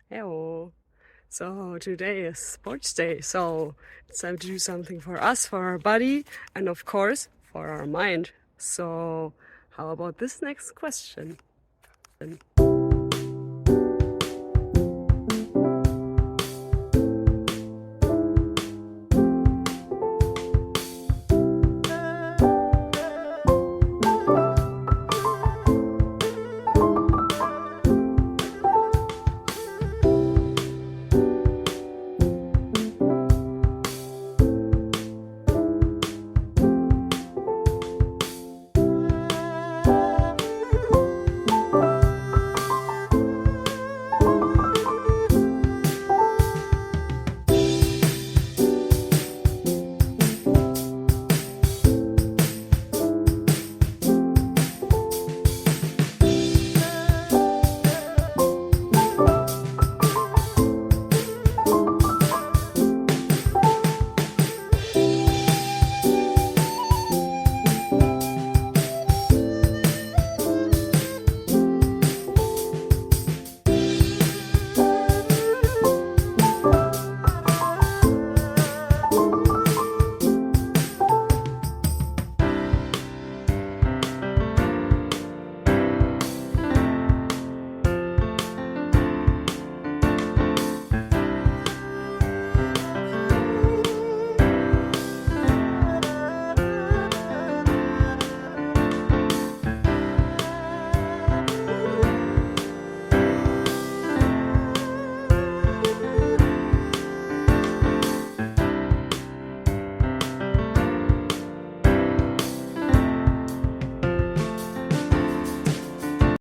Hello. So today is sports day, so it's time to do something for us, for our body, and of course for our mind. So how about this next question?